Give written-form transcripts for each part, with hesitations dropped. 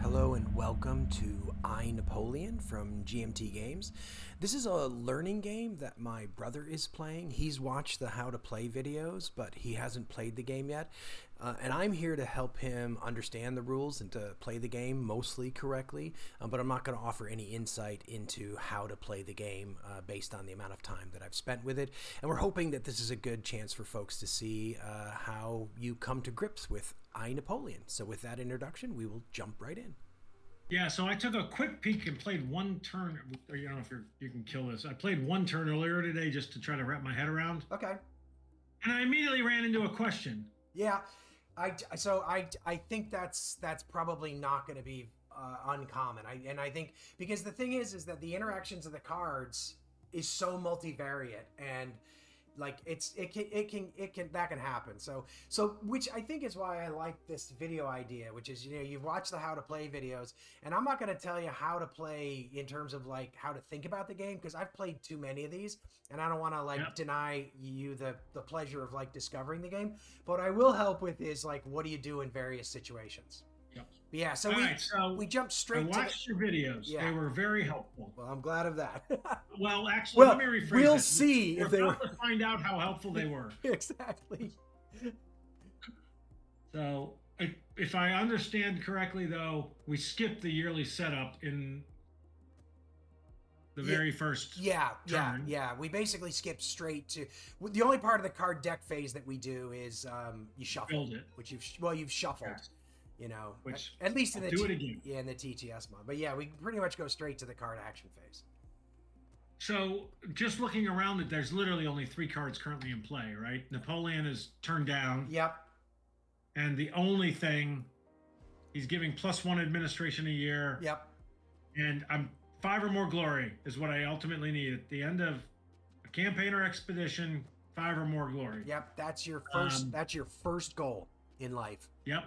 Hello and welcome to Napoleon from GMT Games. This is a learning game that my brother is playing. He's watched the how to play videos, but he hasn't played the game yet. And I'm here to help him understand the rules and to play the game mostly correctly, but I'm not going to offer any insight into how to play the game based on the amount of time that I've spent with it. And we're hoping that this is a good chance for folks to see how you come to grips with Napoleon. So with that introduction, we will jump right in. Yeah, so I took a quick peek and played one turn. I don't know if you can kill this. I played one turn earlier today just to try to wrap my head around. Okay. And I immediately ran into a question. Yeah, I think that's probably not going to be uncommon. I think because the thing is that the interactions of the cards is so multivariate, and like it can that can happen. So which I think is why I like this video idea, which is, you know, you've watched the how to play videos, and I'm not going to tell you how to play in terms of like how to think about the game, because I've played too many of these and I don't want to like deny you the pleasure of like discovering the game. But what I will help with is like, what do you do in various situations? Yep. But yeah, so we jumped straight I watched your videos. Yeah. They were very helpful. Well, I'm glad of that. Well, actually, let me rephrase we'll it. see if they were to find out how helpful they were. Exactly. So, if I understand correctly, though, we skipped the yearly setup in the very first turn. Yeah. We basically skip straight to the only part of the card deck phase that we do is you shuffle, build it, which you've shuffled. Yes. You know, which at least in the do it again. Yeah, in the TTS mod. But yeah, we pretty much go straight to the card action phase. So just looking around it, there's literally only 3 cards currently in play, right? Napoleon is turned down. Yep. And the only thing, he's giving +1 administration a year. Yep. And I'm 5 or more glory is what I ultimately need at the end of a campaign or expedition. 5 or more glory. Yep. That's your first. That's your first goal in life. Yep.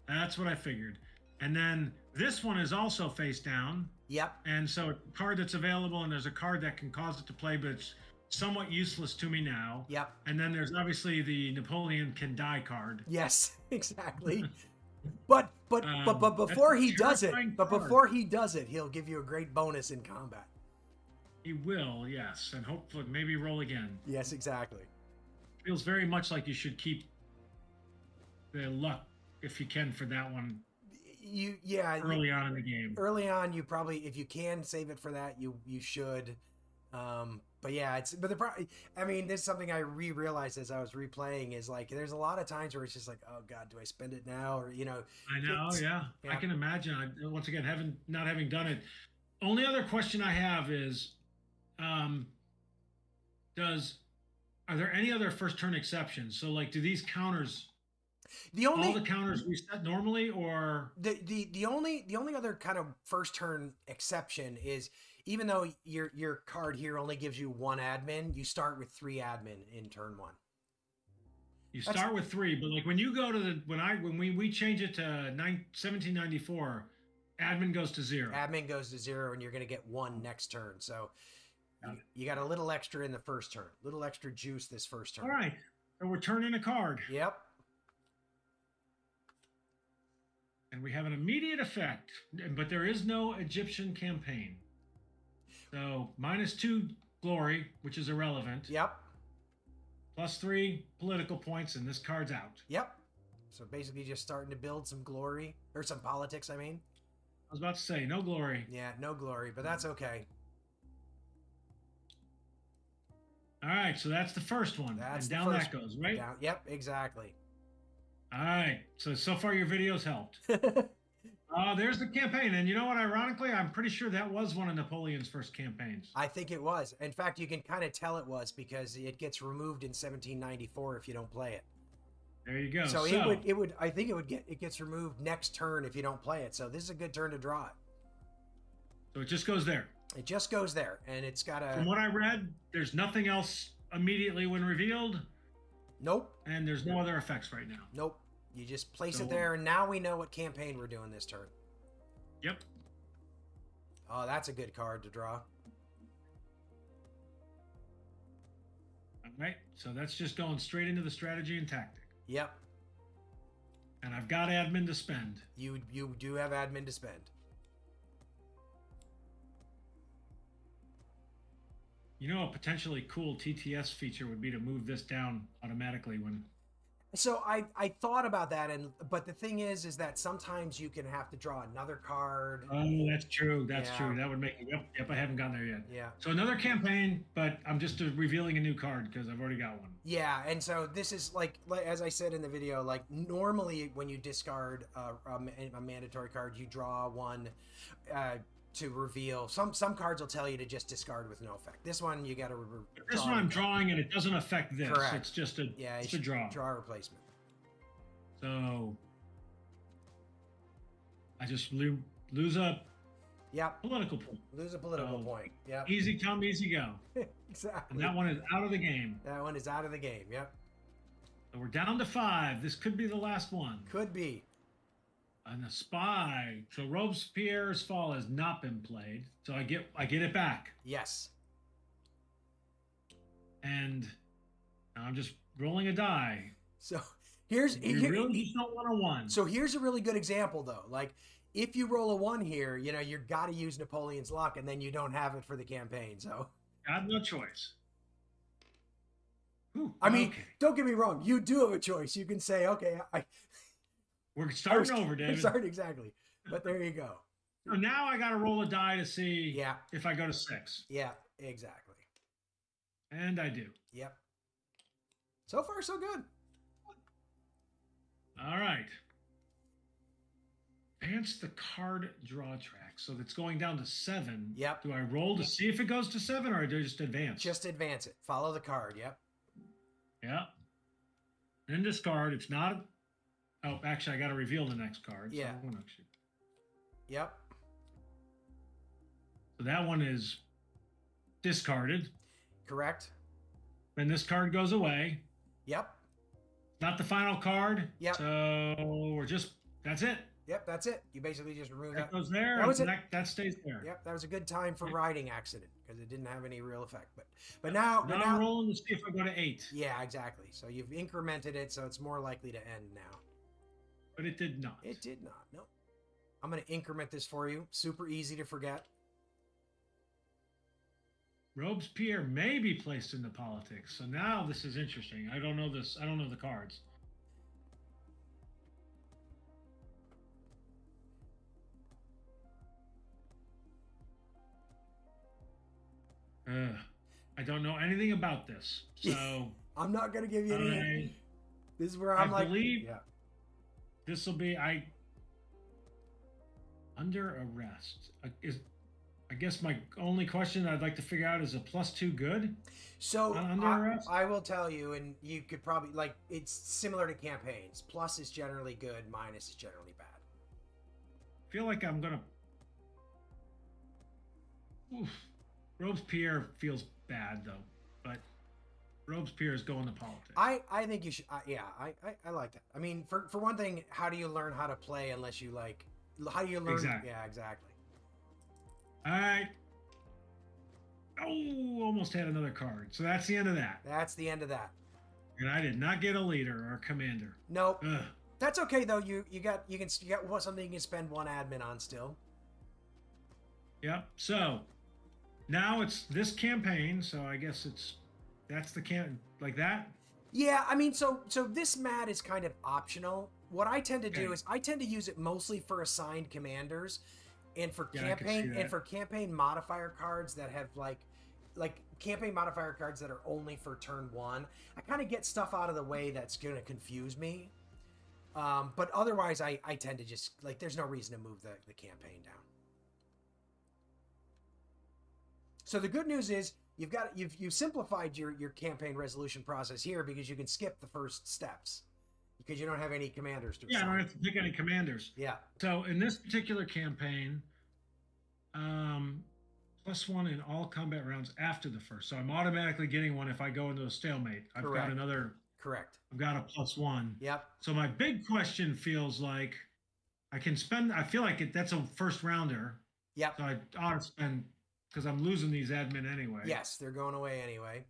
That's what I figured. And then this one is also face down. Yep. And so a card that's available, and there's a card that can cause it to play, but it's somewhat useless to me now. Yep. And then there's obviously the Napoleon can die card. Yes, exactly. but before he does it, he'll give you a great bonus in combat. He will, yes, and hopefully maybe roll again. Yes, exactly. Feels very much like you should keep the luck if you can for that one. Early on in the game. Early on, you probably, if you can save it for that, you should. But yeah, I mean, this is something I realized as I was replaying is like, there's a lot of times where it's just like, oh God, do I spend it now? Or, you know. I know, yeah. I can imagine. Once again, not having done it. Only other question I have is, are there any other first turn exceptions? So like, do these counters, all the counters we set normally, or the only other kind of first turn exception is, even though your card here only gives you 1 admin, you start with 3 admin in turn 1. You start with 3, but like when you go to when we change it to 1794, admin goes to 0. Admin goes to 0, and you're going to get 1 next turn. So you got a little extra in the first turn, little extra juice this first turn. All right, so we're turning a card. Yep. And we have an immediate effect, but there is no Egyptian campaign. So -2 glory, which is irrelevant. Yep. +3 political points, and this card's out. Yep. So basically just starting to build some glory, or some politics, I mean. I was about to say, no glory. Yeah, no glory, but that's okay. All right, so that's the first one. That's and down that goes, right? Down, yep, exactly. All right, so far your videos helped. There's the campaign, and you know what? Ironically, I'm pretty sure that was one of Napoleon's first campaigns. I think it was. In fact, you can kind of tell it was, because it gets removed in 1794 if you don't play it. There you go. So it would. I think it gets removed next turn if you don't play it. So this is a good turn to draw it. So it just goes there. It just goes there, and it's got a. From what I read, there's nothing else immediately when revealed. Nope. And there's no other effects right now. Nope. You just place it there, and now we know what campaign we're doing this turn. Yep. Oh, that's a good card to draw. right, so that's just going straight into the strategy and tactic. Yep. And I've got admin to spend. You do have admin to spend. You know, a potentially cool TTS feature would be to move this down automatically when. So I thought about that, but the thing is that sometimes you can have to draw another card. Oh, that's true. That's Yeah. true. That would make it. Yep. I haven't gotten there yet. Yeah. So another campaign, but I'm just revealing a new card because I've already got one. Yeah, and so this is like as I said in the video, like normally when you discard a mandatory card, you draw one to reveal. Some cards will tell you to just discard with no effect. This one you got to. This one I'm drawing, and it doesn't affect this. Correct. It's just a it's a draw. Draw replacement. So I just lose a political point. Lose a political point. Yep. Easy come, easy go. Exactly. And that one is out of the game. That one is out of the game. Yep. So we're down to 5. This could be the last one. Could be. And the spy. So Robespierre's Fall has not been played. So I get it back. Yes. And now I'm just rolling a die. So You really just don't want a 1. So here's a really good example though. Like if you roll a 1 here, you know, you got to use Napoleon's luck, and then you don't have it for the campaign. So I have no choice. Ooh, I mean, okay. Don't get me wrong. You do have a choice. You can say, okay, We're starting over, David. Starting exactly. But there you go. So now I got to roll a die to see Yeah. if I go to 6. Yeah, exactly. And I do. Yep. So far, so good. All right. Advance the card draw track. So that's going down to 7. Yep. Do I roll to see if it goes to 7, or do I just advance? Just advance it. Follow the card. Yep. Yeah. Then discard. It's not. Oh, actually, I got to reveal the next card. Yeah. So Yep. So that one is discarded. Correct. Then this card goes away. Yep. Not the final card. Yep. So that's it. Yep, that's it. You basically just remove that. That goes there. That was it. That stays there. Yep, that was a good time for riding accident because it didn't have any real effect. But now I'm rolling to see if I go to 8. Yeah, exactly. So you've incremented it, so it's more likely to end now. But it did not. It did not. No. I'm going to increment this for you. Super easy to forget. Robespierre may be placed into politics. So now this is interesting. I don't know this. I don't know the cards. I don't know anything about this. So I'm not going to give you any. This is where I'm I believe yeah. This will be under arrest. I guess my only question I'd like to figure out is a +2 good? So under arrest? I will tell you, and you could probably it's similar to campaigns. Plus is generally good, minus is generally bad. I feel like I'm gonna. Oof. Robespierre feels bad though, but Robespierre is going to politics. I think you should. I like that. I mean, for one thing, how do you learn how to play unless you like? How do you learn? Exactly. Yeah, exactly. All right. Oh, almost had another card. So that's the end of that. That's the end of that. And I did not get a leader or a commander. Nope. Ugh. That's okay though. You got something you can spend 1 admin on still. Yep. So now it's this campaign. So I guess that's the like that. Yeah, I mean, so this mat is kind of optional. What I tend to do is I tend to use it mostly for assigned commanders, and for campaign modifier cards that have like campaign modifier cards that are only for turn 1. I kind of get stuff out of the way that's going to confuse me. But otherwise, I tend to just there's no reason to move the campaign down. So the good news is you've simplified your campaign resolution process here because you can skip the first steps because you don't have any commanders to assign. I don't have to pick any commanders. Yeah. So in this particular campaign, +1 in all combat rounds after the first. So I'm automatically getting one if I go into a stalemate. I've got another. Correct. I've got a +1. Yep. So my big question feels like I can spend. I feel like that's a first rounder. Yep. So I ought to spend because I'm losing these admin anyway. Yes, they're going away anyway.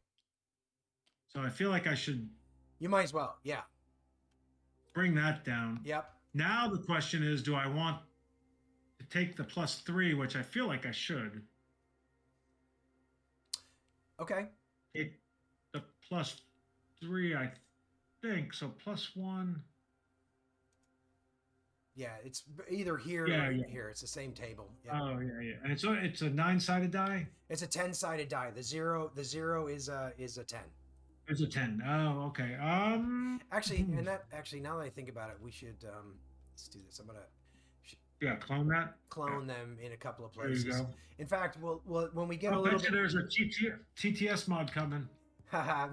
So I feel like I should You might as well. Yeah. bring that down. Yep. Now the question is, do I want to take the +3, which I feel like I should? Okay. Take the +3, I think. So +1. Yeah, it's either here Yeah, or yeah. here. It's the same table. Yep. Oh yeah. And it's a 9-sided die. It's a 10-sided die. The zero is a 10. It's a 10. Oh, okay. Actually, now that I think about it, we should let's do this. I'm gonna Yeah, clone that. clone them in a couple of There you places. go. In fact, we'll when we get I a little bet you bit, there's a TTS mod coming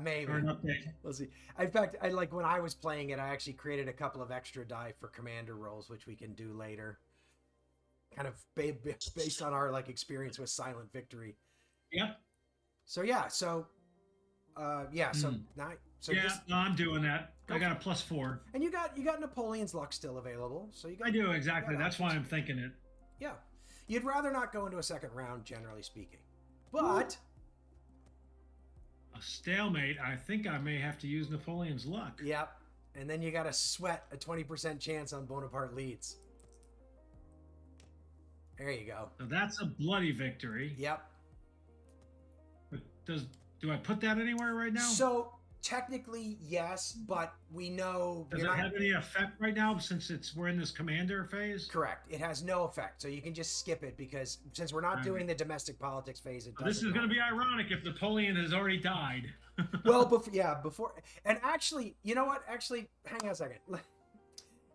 maybe or an update. we'll see. In fact, I like when I was playing it, I actually created a couple of extra die for commander rolls, which we can do later. Kind of based on our like experience with Silent Victory. Yep. So yeah, so so now Yeah, this, no, I'm doing that. Go I got a +4. and you got Napoleon's Luck still available. So you got I do, exactly. you got That's why options. I'm thinking it. Yeah. You'd rather not go into a second round, generally speaking. But A stalemate. I think I may have to use Napoleon's Luck. yep. And then you got to sweat a 20% chance on Bonaparte leads. There you go. So that's a bloody victory. Yep. But do I put that anywhere right now? So technically, yes, but we know Does you're it not have any effect right now since we're in this commander phase? correct. It has no effect, so you can just skip it because since we're not doing the domestic politics phase, it doesn't. This is going to be ironic if Napoleon has already died. Well, before, and actually, you know what? Actually, hang on a second.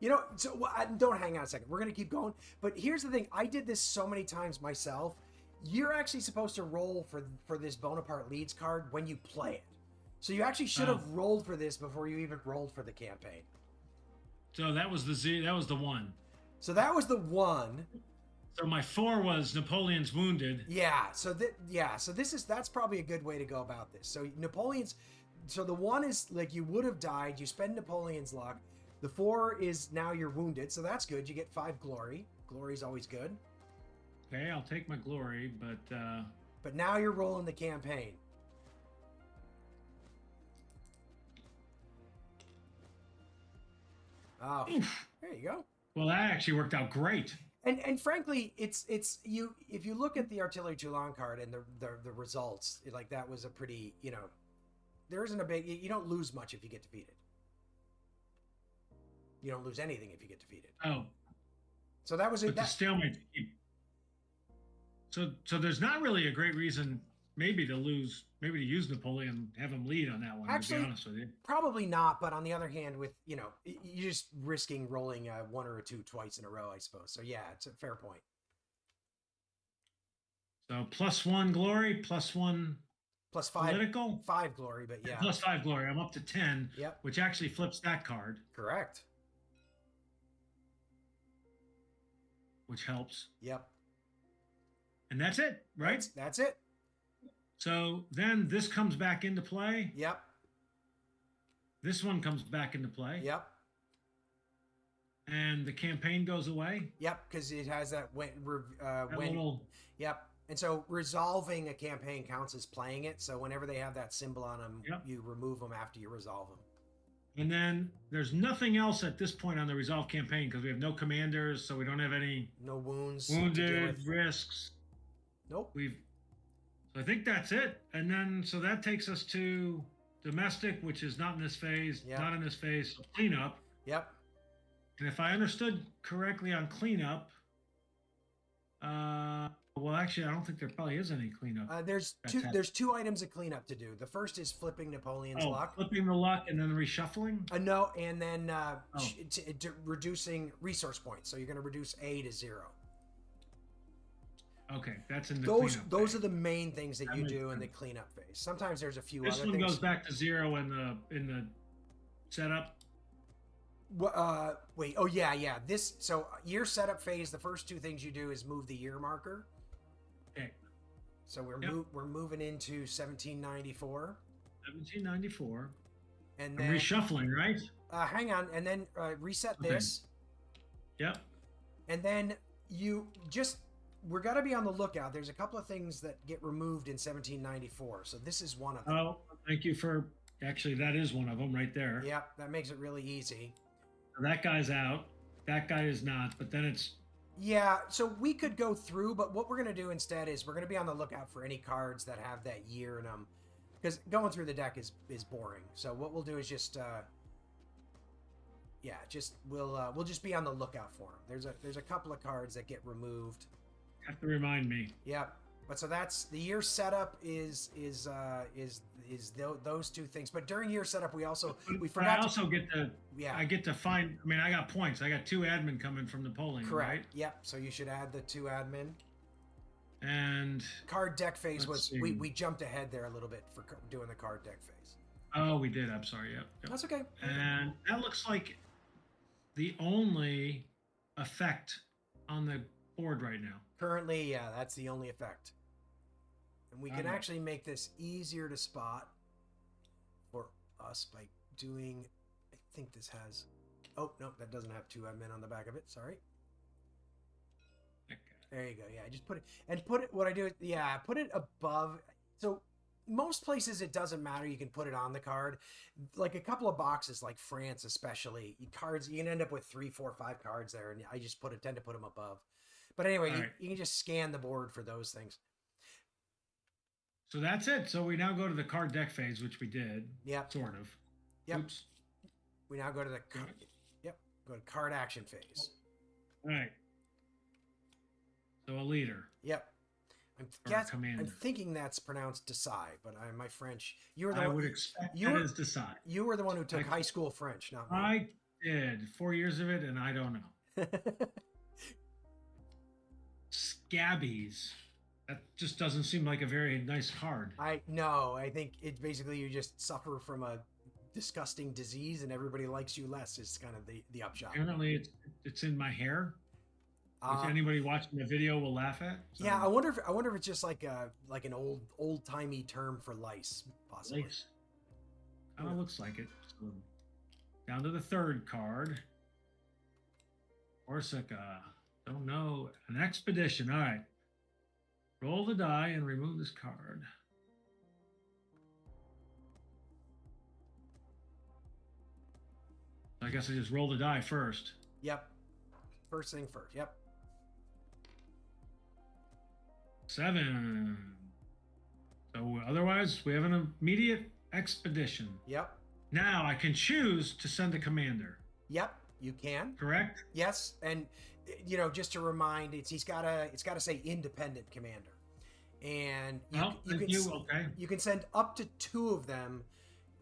You know, so don't hang on a second. We're gonna keep going. But here's the thing: I did this so many times myself. You're actually supposed to roll for this Bonaparte leads card when you play it. So you actually should have rolled for this before you even rolled for the campaign. So that was that was the 1. So that was the 1. So my 4 was Napoleon's wounded. Yeah. So that's probably a good way to go about this. So so the 1 is like you would have died. You spend Napoleon's Luck. The 4 is now you're wounded, so that's good. You get 5 glory. Glory's always good. Okay, I'll take my glory, But now you're rolling the campaign. Oh, there you go. well, that actually worked out great. And frankly, it's you. If you look at the artillery Toulon card and the results, like that was a pretty there isn't a big. You don't lose much if you get defeated. You don't lose anything if you get defeated. Oh, So that was but the stalemate. So there's not really a great reason maybe to use Napoleon, have him lead on that one. Actually, to be honest with you, probably not. But on the other hand, with you're just risking rolling a 1 or a 2 twice in a row, I suppose. So yeah, it's a fair point. so +1 glory, +1 +5 political, 5 glory, but yeah, +5 glory. I'm up to 10. Yep. Which actually flips that card, correct. which helps. Yep. And that's it, right? That's it. So then this comes back into play. Yep. This one comes back into play. Yep. And the campaign goes away. Yep. Because it has that when. Little, Yep. And so resolving a campaign counts as playing it. So whenever they have that symbol on them, you remove them after you resolve them. and then there's nothing else at this point on the resolve campaign because we have no commanders, so we don't have any No wounds. to deal wounded with. risks. Nope. So I think that's it. And then so that takes us to domestic, which is not in this phase, Yep. not in this phase. So cleanup. Yep. And if I understood correctly on cleanup, well, actually, I don't think there probably is any cleanup. There's two items of cleanup to do. The first is flipping Napoleon's Luck. Flipping the luck and then reshuffling. No, and then reducing resource points. So you're going to reduce A to 0. Okay, that's in the Those cleanup are the main things that you makes do in the sense. cleanup phase. Sometimes there's a few This other one things. goes back to 0 in the setup. Wait. Oh yeah. So year setup phase. The first 2 things you do is move the year marker. Okay. So we're moving into 1794. 1794. And I'm then reshuffling, right? hang on, and then reset this. Yep. And then we're got to be on the lookout. There's a couple of things that get removed in 1794. So this is one of them. Oh, thank you for Actually, that is one of them right there. Yep, that makes it really easy. So that guy's out. That guy is not. But then it's Yeah, so we could go through, but what we're going to do instead is we're going to be on the lookout for any cards that have that year in them. Because going through the deck is boring. So what we'll do is just yeah, we'll just be on the lookout for them. There's a couple of cards that get removed. have to remind me. Yep. But so that's the year setup is those two things. But during year setup, we But I also get to yeah. I get to find. I mean, I got points. I got 2 admin coming from Napoleon. Correct. Right? Yep. So you should add the 2 admin. And Card deck phase let's was see. we jumped ahead there a little bit for doing the card deck phase. oh, we did. I'm sorry. Yep. That's okay. And that looks like the only effect on the board right now. Currently, yeah, that's the only effect. And we can Alright. actually make this easier to spot for us by doing. I think this has. Oh no, that doesn't have 2 admin on the back of it. Sorry. Okay. There you go. Yeah, just put it. What I do is, yeah, put it above. So most places it doesn't matter. You can put it on the card. Like a couple of boxes, like France especially, cards you can end up with 3, 4, 5 cards there, and I just tend to put them above. But anyway, All right. you can just scan the board for those things. So that's it. So we now go to the card deck phase, which we did. Yep. Sort of. Yep. Oops. We now go to the yep. Go to card action phase. All right. So a leader. Yep. Or a commander. I'm thinking that's pronounced decide, but my French. You were the I one. would expect you that were- is decide. You were the one who took high school French, not me. I did 4 years of it, and I don't know. Scabbies. That just doesn't seem like a very nice card. I think it's basically you just suffer from a disgusting disease and everybody likes you less is kind of the upshot. Apparently, it's in my hair, which anybody watching the video will laugh at. So. Yeah, I wonder if it's just like an old timey term for lice, possibly. Lice. Kind of looks like it. So, down to the 3rd card. Corsica. Don't know. An expedition. All right. Roll the die and remove this card. I guess I just roll the die first. Yep. First thing first. Yep. 7. So otherwise, we have an immediate expedition. Yep. Now I can choose to send a commander. Yep. You can. Correct? Yes, and just to it's got to say independent commander, and you can send up to 2 of them.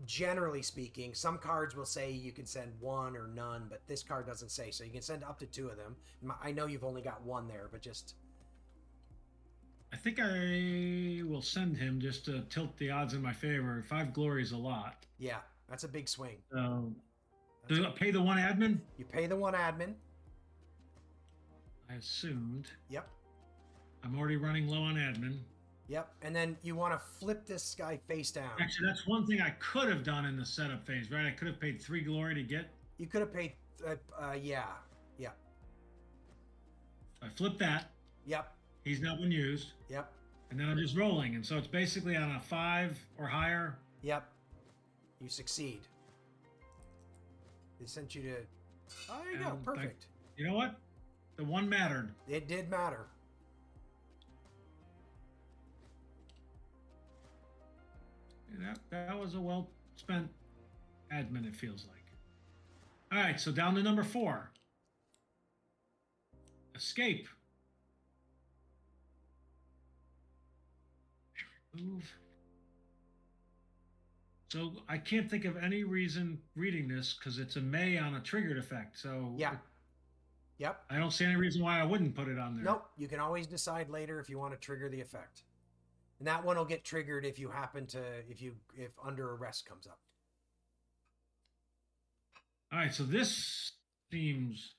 Generally speaking, some cards will say you can send 1 or none, but this card doesn't say, so you can send up to 2 of them. I know you've only got 1 there, but just. I think I will send him just to tilt the odds in my favor. 5 glory is a lot. Yeah, that's a big swing. So, do I pay the 1 admin? You pay the 1 admin. I assumed. Yep. I'm already running low on admin. Yep, and then you want to flip this guy face down. Actually, that's one thing I could have done in the setup phase, right? I could have paid 3 glory to get. You could have paid, yeah. I flipped that. Yep. He's not been used. Yep. And then I'm just rolling. And so it's basically on a 5 or higher. Yep. You succeed. They sent you to. Oh, there you go. Perfect. You know what? The 1 mattered. It did matter. That was a well spent admin, it feels like. All right, so down to number 4. Escape. Move. So I can't think of any reason reading this because it's a May on a triggered effect. So Yeah. Yep. I don't see any reason why I wouldn't put it on there. Nope. You can always decide later if you want to trigger the effect. And that one will get triggered if you happen to if under arrest comes up. All right, so this seems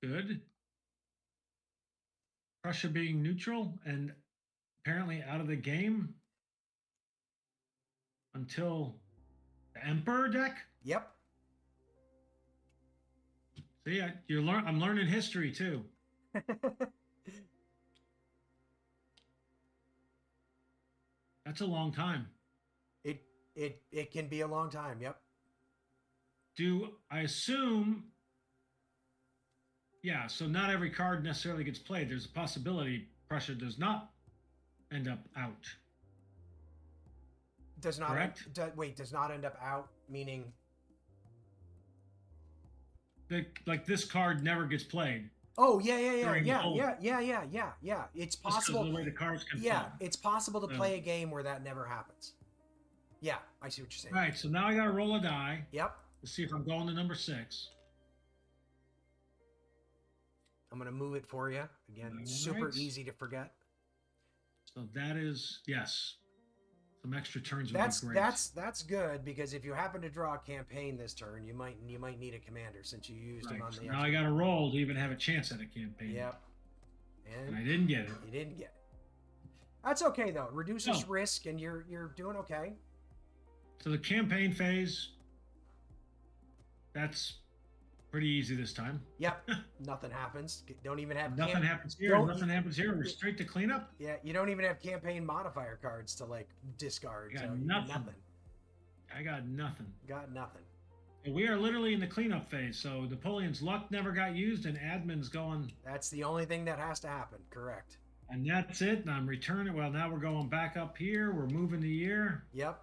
good. Prussia being neutral and apparently out of the game until the Emperor deck. Yep. See, I'm learning history too. That's a long time. It can be a long time. Yep. Do I assume? Yeah. So not every card necessarily gets played. There's a possibility Prussia does not end up out. Does not Correct? does not end up out, meaning Like this card never gets played. oh yeah During the whole- It's Just because possible. of the way the cards can Yeah, fall. it's possible to So- play a game where that never happens. Yeah, I see what you're saying. All right. So now I got to roll a die Yep. to see if I'm going to number 6. I'm gonna move it for you again. All Super right. easy to forget. So that is yes. Some extra turns would That's be great. that's good because if you happen to draw a campaign this turn, you might need a commander since you used him Right. on So the. now I got to roll to even have a chance at a campaign. Yep. And I And didn't get it. you didn't get it. That's okay though. It reduces No. risk, and you're doing okay. So the campaign phase, that's pretty easy this time. Yep. Nothing happens. Don't even have Nothing happens here. don't- Nothing happens here. We're straight to cleanup. Yeah, you don't even have campaign modifier cards to like discard. Got so nothing. I got nothing. Got nothing. And we are literally in the cleanup phase. So Napoleon's luck never got used, and admin's going, That's the only thing that has to happen. Correct. and that's it. And I'm returning. Well, now we're going back up here. We're moving the year. Yep.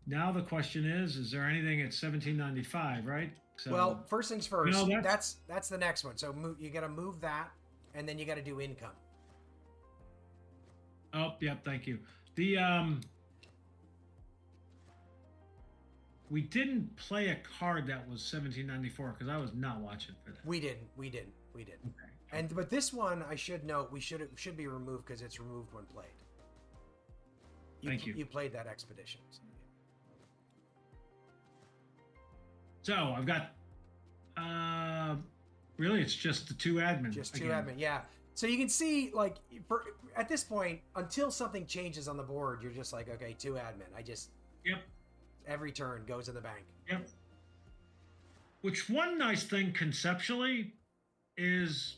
Now the question is there anything at 1795, right? So, Well, first things first. No, that's the next one. So you got to move that, and then you got to do income. oh, yep, thank you. The we didn't play a card that was 1794 because I was not watching for that. We didn't. Okay. And but this one, I should note, should be removed because it's removed when played. Thank you. You played that expedition. So I've got really it's just the 2 admin. Just 2 again. admin. Yeah. So you can see, like, at this point, until something changes on the board, you're just like, okay, 2 admin. Yep. Every turn goes in the bank. Yep. Which one nice thing conceptually is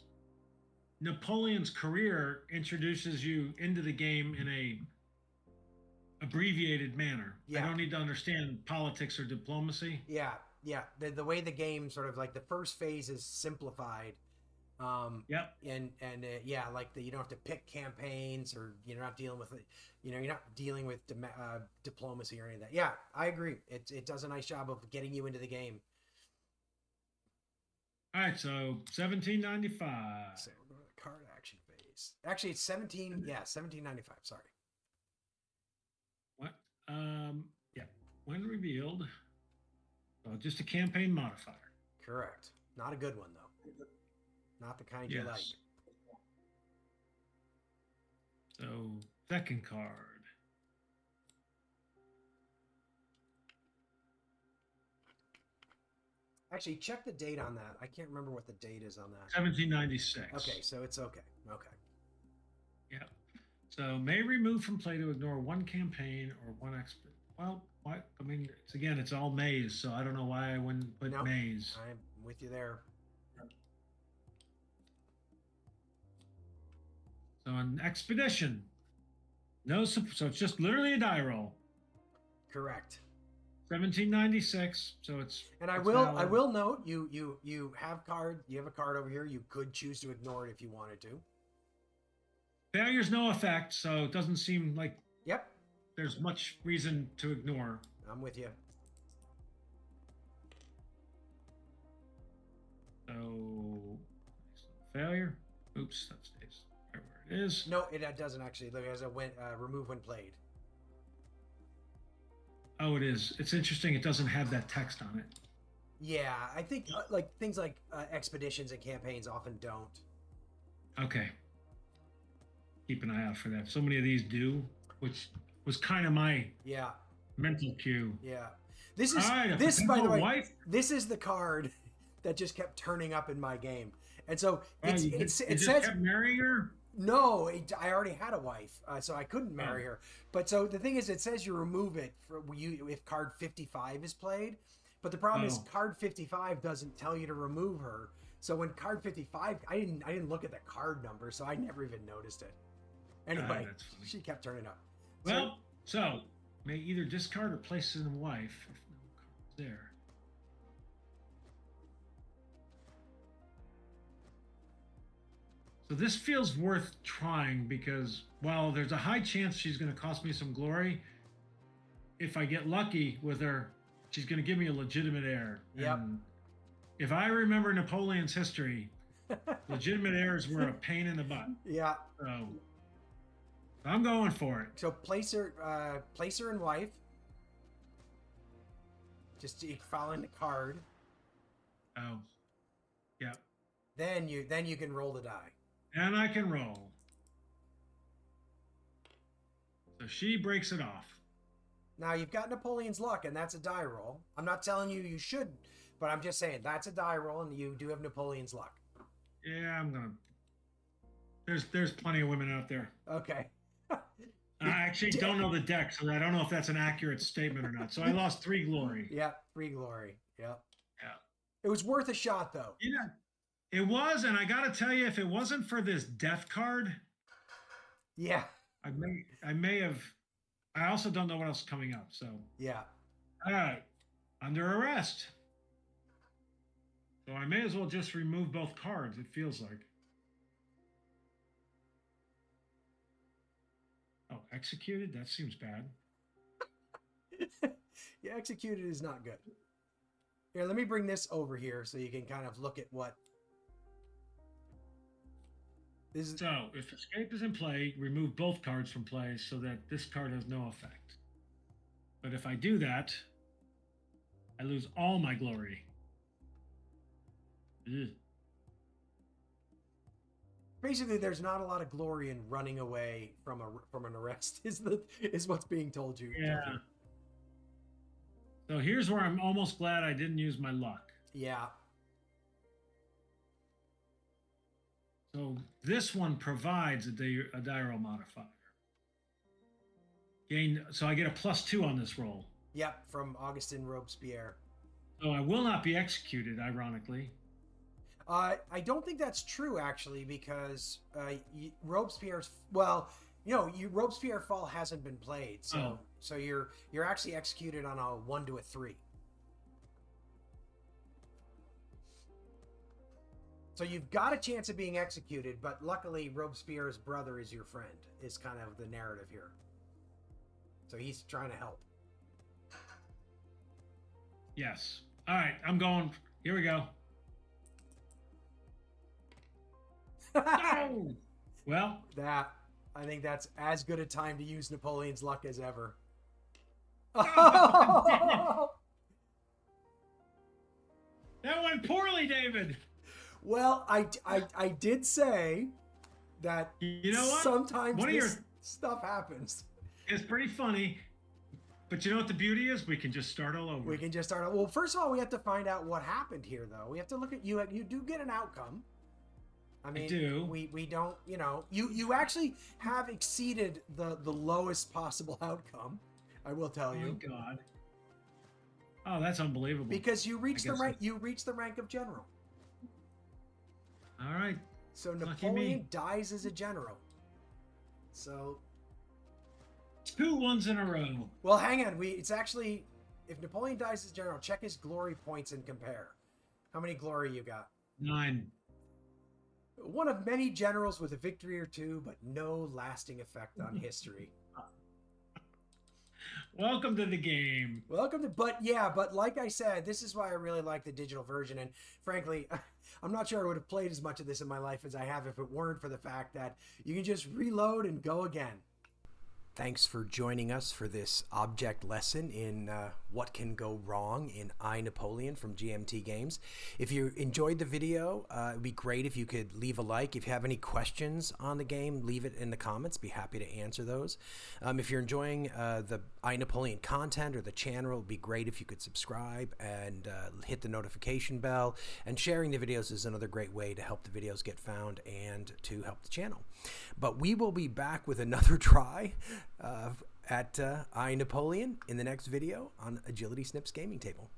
Napoleon's career introduces you into the game in a abbreviated manner. Yeah. I don't need to understand politics or diplomacy. Yeah. The way the game sort of like the first phase is simplified. Yep. And yeah, like you don't have to pick campaigns, or you're not dealing with you're not dealing with diplomacy or any of that. Yeah, I agree. It does a nice job of getting you into the game. All right, so 1795. So we're going to the card action phase. Actually, it's 1795. Sorry. What? Yeah. When revealed, just a campaign modifier. Correct. Not a good one though. Not the kind you like. So second card. Actually, check the date on that. I can't remember what the date is on that. 1796. Okay, so it's okay. Okay. Yeah. So may remove from play to ignore one campaign or one expert. Well, what? I mean, it's all maze, so I don't know why I wouldn't put Nope. maze. I'm with you there. So an expedition. No, so it's just literally a die roll. Correct. 1796. So it's. And I it's will valid. note you have a card over here. You could choose to ignore it if you wanted to. Failure's no effect, so it doesn't seem like Yep. there's much reason to ignore. I'm with you. So failure. Oops, that stays right where it is. No, it doesn't actually. Look, as a remove when played. Oh, it is. It's interesting. It doesn't have that text on it. Yeah, I think like things like expeditions and campaigns often don't. Okay. Keep an eye out for that. So many of these do, which was kind of my Yeah. mental cue. Yeah. This is All right, this by the potential way. wife. This is the card that just kept turning up in my game, and so Oh, it you just says kept marrying her? no. I already had a wife, so I couldn't marry her. But so the thing is, it says you remove it for you if card 55 is played. But the problem is Oh. card 55 doesn't tell you to remove her. So when card 55, I didn't look at the card number, so I never even noticed it. Anyway, that's funny. she kept turning up. Well, so may either discard or place in a wife if no card's there. So this feels worth trying because while there's a high chance she's going to cost me some glory, if I get lucky with her, she's going to give me a legitimate heir. Yep. And if I remember Napoleon's history, legitimate heirs were a pain in the butt. Yeah. So I'm going for it. So place her in wife. Just following the card. Oh, yeah. Then you can roll the die. And I can roll. So she breaks it off. Now you've got Napoleon's luck, and that's a die roll. I'm not telling you you should, but I'm just saying that's a die roll, and you do have Napoleon's luck. Yeah, I'm gonna. There's plenty of women out there. Okay. I actually don't know the deck, so I don't know if that's an accurate statement or not. So I lost 3 glory. Yeah, 3 glory. Yep. Yeah. It was worth a shot, though. Yeah, it was, and I gotta tell you, if it wasn't for this death card, yeah, I may have. I also don't know what else is coming up. So yeah. All right, under arrest. So I may as well just remove both cards. It feels like. Oh, executed? That seems bad. Yeah, executed is not good. Here, let me bring this over here so you can kind of look at what this is. So, if escape is in play, remove both cards from play so that this card has no effect. But if I do that, I lose all my glory. Ugh. Basically, there's not a lot of glory in running away from an arrest. Is what's being told you. Yeah. So here's where I'm almost glad I didn't use my luck. Yeah. So this one provides a die roll modifier. So I get a +2 on this roll. Yep, from Augustin Robespierre. So I will not be executed, ironically. I don't think that's true, actually, because Robespierre's Robespierre Fall hasn't been played, so you're actually executed on a 1 to a 3. So you've got a chance of being executed, but luckily Robespierre's brother is your friend. Is kind of the narrative here. So he's trying to help. Yes. All right, I'm going. Here we go. No! Well, I think that's as good a time to use Napoleon's luck as ever. that went poorly, David. Well, I did say that you know what? Sometimes this stuff happens. It's pretty funny. But you know what the beauty is? We can just start all over. We can just start. Well, first of all, we have to find out what happened here, though. We have to look at you. You do get an outcome. I mean, I do. We don't. You actually have exceeded the lowest possible outcome. I will tell you. Oh God. Oh, that's unbelievable. Because you reached the rank. You reached the rank of general. All right. So Napoleon dies as a general. So. 2 ones in a row. Well, hang on. It's actually, if Napoleon dies as general, check his glory points and compare. How many glory you got? 9. One of many generals with a victory or 2, but no lasting effect on history. Welcome to the game. But like I said, this is why I really like the digital version. And frankly, I'm not sure I would have played as much of this in my life as I have if it weren't for the fact that you can just reload and go again. Thanks for joining us for this object lesson in what can go wrong in I, Napoleon from GMT Games. If you enjoyed the video, it would be great if you could leave a like. If you have any questions on the game, leave it in the comments. Be happy to answer those. If you're enjoying the I, Napoleon content or the channel, it would be great if you could subscribe and hit the notification bell. And sharing the videos is another great way to help the videos get found and to help the channel. But we will be back with another try at I, Napoleon in the next video on Agility Snips Gaming Table.